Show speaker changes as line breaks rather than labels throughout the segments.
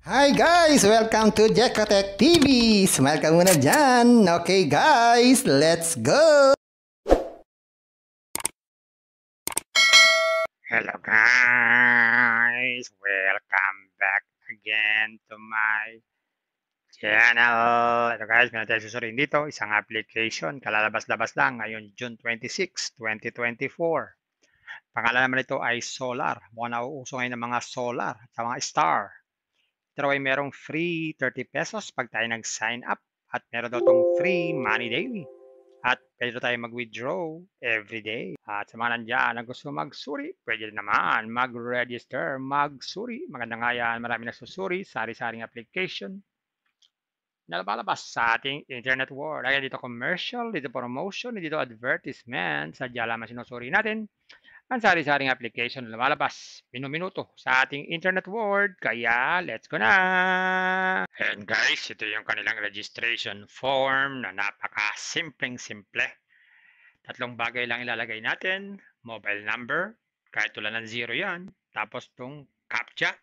Hi guys! Welcome to Jekotech TV! Smile ka muna dyan! Okay guys, let's go!
Hello guys! Welcome back again to my channel. Ito guys, meron tayo susurin dito. Isang application. Kalalabas-labas lang ngayon June 26, 2024. Pangalan naman ito ay Solar. Mukhang nauuso ngayon ng mga solar at mga star. Ito ay merong free 30 pesos pag tayo nag-sign up. At meron daw itong free money daily. At pwede tayo mag-withdraw every day. At sa mga nandiyan na gusto magsuri, pwede naman mag-register, magsuri. Maganda nga yan, marami nagsusuri, sari-saring application na lumalabas sa ating internet world. Kaya dito commercial, dito promotion, dito advertisement, sadya lamang sinusuri natin ang sari-saring application na lumalabas minuto sa ating internet world. Kaya let's go na! And guys, ito yung kanilang registration form na napaka-simpleng-simple. Tatlong bagay lang ilalagay natin. Mobile number, kahit tulad ng 0 yan. Tapos itong CAPTCHA.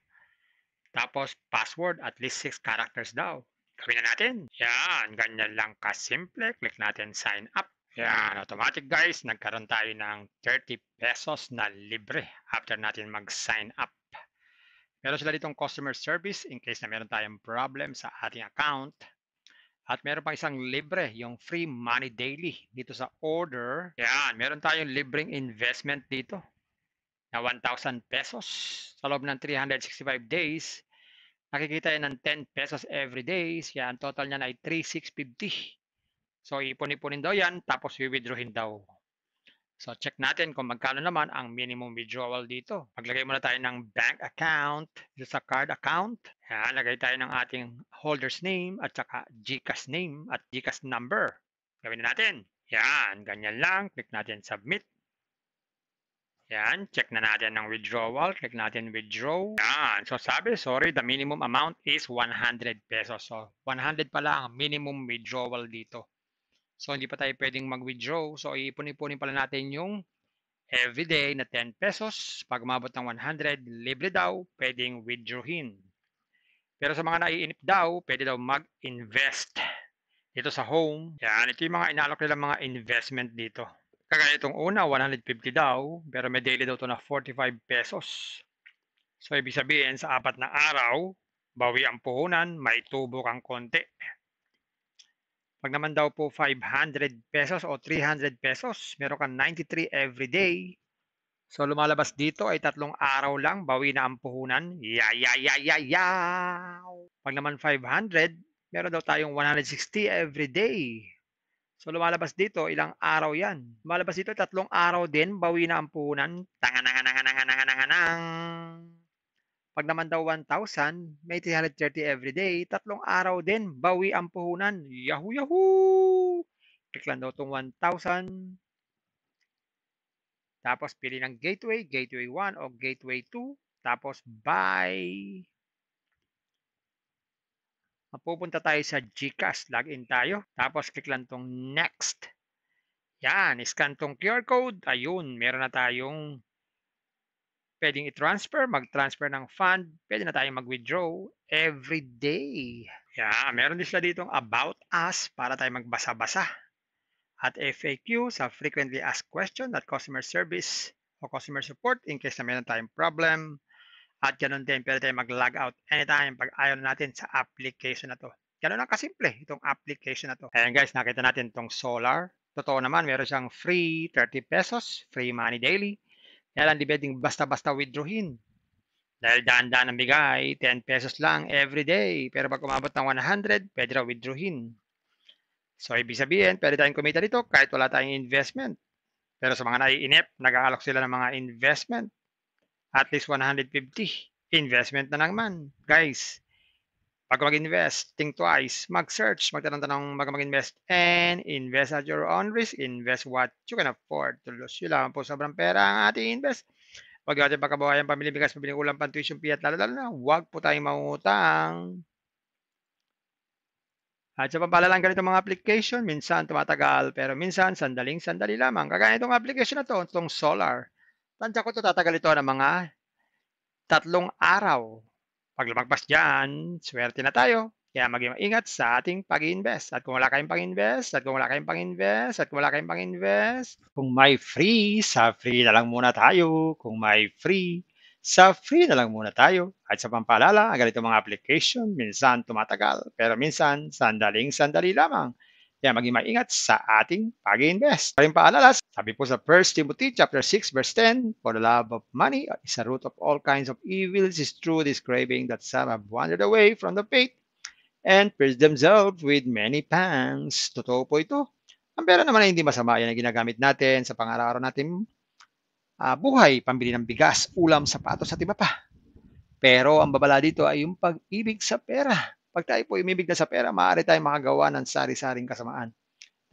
Tapos password, at least 6 characters daw. Gawin na natin. Yan, ganyan lang kasimple. Click natin sign up. Yan, automatic guys. Nagkaroon tayo ng 30 pesos na libre after natin mag-sign up. Meron sila ditong customer service in case na meron tayong problem sa ating account. At meron pang isang libre, yung free money daily dito sa order. Yan, meron tayong libreng investment dito na 1,000 pesos sa loob ng 365 days. Nakikita yan ng 10 pesos every day. Yan, total niyan ay 3,650. So, ipon-ipunin daw yan, tapos withdrawin daw. So, check natin kung magkano naman ang minimum withdrawal dito. Maglagay muna tayo ng bank account, dito sa card account. Yan, lagay tayo ng ating holder's name at saka GCash name at GCash number. Gawin na natin. Yan, ganyan lang. Click natin submit. Yan, check na natin ng withdrawal. Click natin withdraw. Yan, so sabi, sorry, the minimum amount is 100 pesos. So, 100 pala ang minimum withdrawal dito. So, hindi pa tayo pwedeng mag-withdraw. So, ipon-ipunin pala natin yung everyday na 10 pesos. Pag umabot ng 100, libre daw, pwedeng withdrawin. Pero sa mga naiinip daw, pwede daw mag-invest. Dito sa home, yan, ito yung mga inaalok nilang mga investment dito. Kagaya itong una, 150 daw, pero may daily daw ito na 45 pesos. So, ibig sabihin, sa 4 na araw, bawi ang puhunan, may tubo kang konti. Pag naman daw po 500 pesos o 300 pesos, meron kang 93 every day. So, lumalabas dito ay 3 araw lang, bawi na ang puhunan. Pag naman 500, meron daw tayong 160 every day. So, lumalabas dito, ilang araw yan? Lumalabas dito, 3 araw din, bawi na ang puhunan. Tanganangananganangananganang. Pag naman daw 1,000, may 330 every day, 3 araw din, bawi ang puhunan. Yahoo! Yahoo! Click lang daw itong 1,000. Tapos pili ng gateway, gateway 1 o gateway 2. Tapos buy. Mapupunta tayo sa GCash, login tayo. Tapos click lang itong next. Yan, scan itong QR code. Ayun, meron na tayong pwedeng i-transfer, mag-transfer ng fund, pwede na tayong mag-withdraw every day. Yeah, meron din sila ditong about us para tayo magbasa-basa. At FAQ sa frequently asked question at customer service o customer support in case na meron tayong problem. At ganun din, pwede tayo mag-log out anytime pag ayaw natin sa application na to. Ganun lang kasimple itong application na to. Ayan guys, nakita natin itong solar. Totoo naman, meron siyang free 30 pesos, free money daily. Kaya lang di pwedeng basta-basta withdrawin. Dahil daan-daan ang bigay, 10 pesos lang every day. Pero pag umabot ng 100, pwede raw withdrawin. So, ibig sabihin, pwede tayong kumita dito kahit wala tayong investment. Pero sa mga naiinip, nag-aalok sila ng mga investment. At least 150. Investment na naman. Guys, pag mag-invest, think twice. Mag-search, magtanong-tanong mag-invest, and invest at your own risk. Invest what you can afford to lose. Yun lang po, sobrang pera ang ating invest. Huwag natin pagkabawayan pamilya, bigas, pabiling ulam, pan-tuition fee, at lalo na, huwag po tayong mangutang. At sa pampalalang ganito mga application, minsan tumatagal, pero minsan sandaling-sandali lamang. Kagaya itong application na to, itong solar. Tansya ko ito, tatagal ito ng mga 3 araw. Pag lumagpas dyan, swerte na tayo. Kaya maging maingat sa ating pag-invest. At kung wala kayong pang-invest, kung may free, sa free na lang muna tayo. Kung may free, sa free na lang muna tayo. At sa pampaalala, ang ganito mga application, minsan tumatagal, pero minsan sandaling-sandali lamang. Kaya maging maingat sa ating pag-invest. Paring paalala, sabi po sa 1 Timothy chapter 6 verse 10, for the love of money is a root of all kinds of evils, is true this craving that some have wandered away from the faith and pierced themselves with many pangs. Totoo po ito. Ang pera naman ay hindi masama. Yan ang ginagamit natin sa pang-araw-araw natin buhay, pambili ng bigas, ulam, sapatos at iba pa. Pero ang babala dito ay yung pag-ibig sa pera. Pag tayo po umibig na sa pera, maaari tayong makagawa ng sari-saring kasamaan.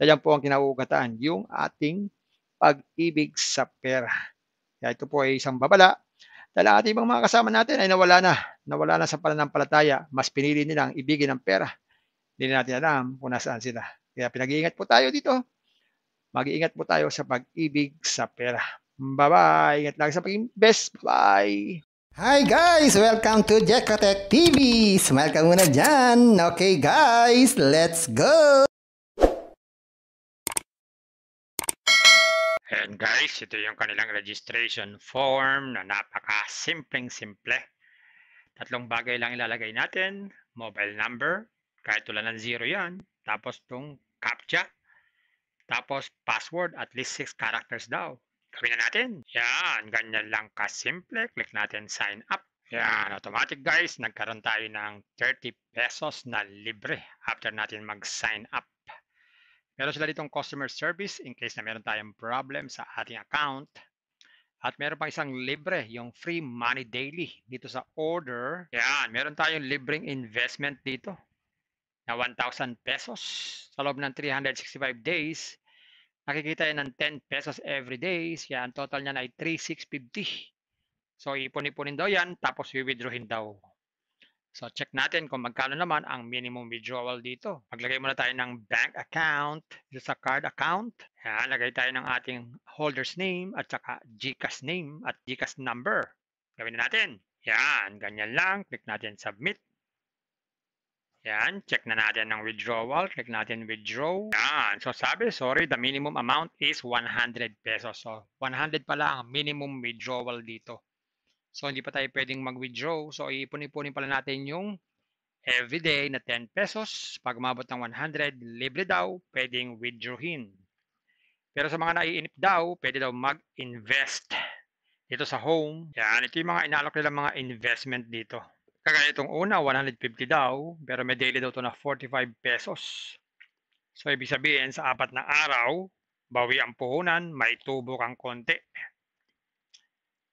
Yan po ang kinauugataan, yung ating pag-ibig sa pera. Kaya ito po ay isang babala dahil ang ating ibang mga kasama natin ay nawala na sa pananampalataya. Mas pinili nilang ibigin ang pera. Hindi natin alam kung nasaan sila. Kaya pinag-iingat po tayo dito. Mag-iingat po tayo sa pag-ibig sa pera. Bye-bye. Ingat lagi sa pag-invest. Bye.
Hi guys! Welcome to Jekotech TV! Smile ka muna dyan! Okay guys, let's go!
And guys, ito yung kanilang registration form na napaka-simpleng-simple. Tatlong bagay lang ilalagay natin. Mobile number, kahit wala ng 0 yan. Tapos itong CAPTCHA. Tapos password, at least 6 characters daw. Gawin na natin. Yan, ganyan lang kasimple. Click natin sign up. Yan, automatic guys. Nagkaroon tayo ng 30 pesos na libre after natin mag-sign up. Meron sila ditong customer service in case na meron tayong problem sa ating account. At meron pang isang libre, yung free money daily dito sa order. Yan, meron tayong libreng investment dito na 1,000 pesos sa loob ng 365 days. Nakikita yan ng 10 pesos every day. Kaya ang total niyan ay 3,650. So, ipon-ipunin daw yan, tapos i-withdrawin daw. So, check natin kung magkano naman ang minimum withdrawal dito. Maglagay muna tayo ng bank account, dito sa card account. Yan, lagay tayo ng ating holder's name at saka GCash name at GCash number. Gawin na natin. Yan, ganyan lang. Click natin submit. Yan, check na natin ng withdrawal. Click natin withdraw. Yan, so sabi, sorry, the minimum amount is 100 pesos. So, 100 pala ang minimum withdrawal dito. So, hindi pa tayo pwedeng mag-withdraw. So, ipon-ipunin pala natin yung everyday na 10 pesos. Pag umabot ng 100, libre daw, pwedeng withdrawin. Pero sa mga naiinip daw, pwede daw mag-invest dito sa home. Yan, ito yung mga inaalok nila mga investment dito. Kagaya itong una, 150 daw, pero may daily daw ito na 45 pesos. So, ibig sabihin, sa 4 na araw, bawi ang puhunan, may tubo kang konti.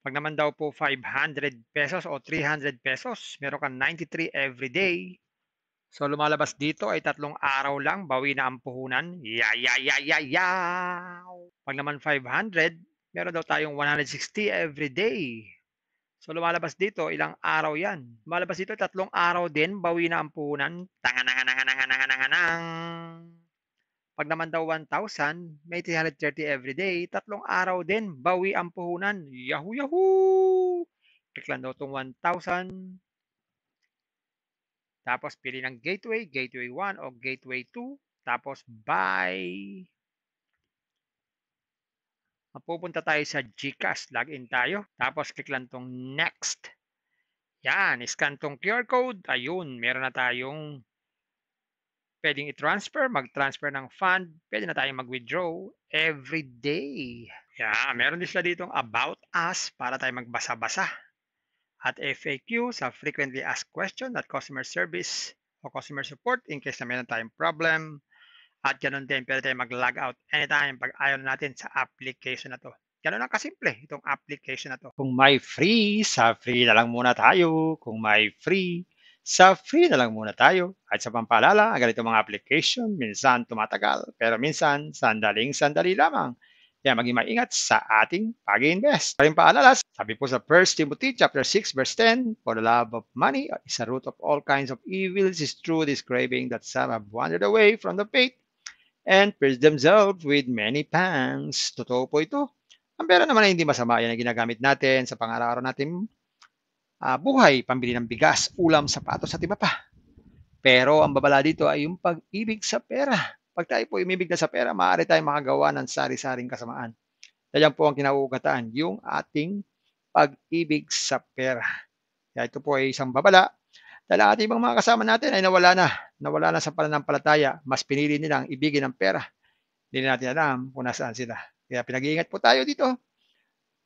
Pag naman daw po 500 pesos o 300 pesos, meron kang 93 every day. So, lumalabas dito ay 3 araw lang, bawi na ang puhunan. Pag naman 500, meron daw tayong 160 every day. So, lumalabas dito, ilang araw yan? Lumalabas dito, 3 araw din, bawi na ang puhunan. Tanganangananganangananganang. Pag naman daw 1,000, may 330 every day, 3 araw din, bawi ang puhunan. Yahoo, yahoo! Click lang daw itong 1,000. Tapos, pili ng gateway, gateway 1 o gateway 2. Tapos, buy. Mapupunta tayo sa GCash. Login tayo. Tapos, click lang itong next. Yan, scan itong QR code. Ayun, meron na tayong pwedeng i-transfer, mag-transfer ng fund. Pwede na tayong mag-withdraw every day. Yan, meron din sila ditong about us para tayo magbasa-basa. At FAQ sa frequently asked question at customer service o customer support in case na meron tayong problem. At ganoon din, pwede tayo mag-log out anytime pag ayaw natin sa application na to. Ganoon lang kasimple itong application na to. Kung may free, sa free na lang muna tayo. Kung may free, sa free na lang muna tayo. At sa pampaalala, ang ganito mga application, minsan tumatagal, pero minsan sandaling-sandali lamang. Kaya maging maingat sa ating pag-invest. Paring paalala, sabi po sa 1 Timothy chapter 6 verse 10, for the love of money is a root of all kinds of evils, is true this craving that some have wandered away from the faith and pierced themselves with many pangs. Totoo po ito. Ang pera naman ay hindi masama. Yan ang ginagamit natin sa pang-araw-araw natin buhay, pambili ng bigas, ulam, sapatos at iba pa. Pero ang babala dito ay yung pag-ibig sa pera. Pag tayo po umibig na sa pera, maaari tayong makagawa ng sari-saring kasamaan. Yan po ang kinauugatan, yung ating pag-ibig sa pera. Kaya ito po ay isang babala dahil ang ating ibang mga kasama natin ay nawala na sa pananampalataya. Mas pinili nilang ibigin ang pera. Hindi na natin alam kung nasaan sila. Kaya pinag-iingat po tayo dito.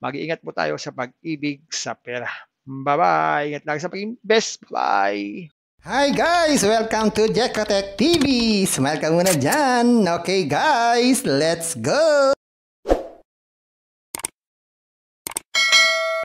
Mag-iingat po tayo sa pag-ibig sa pera. Bye-bye. Ingat lang sa pag-invest. Bye.
Hi guys! Welcome to Jekotech TV! Smile ka muna dyan! Okay guys, let's go!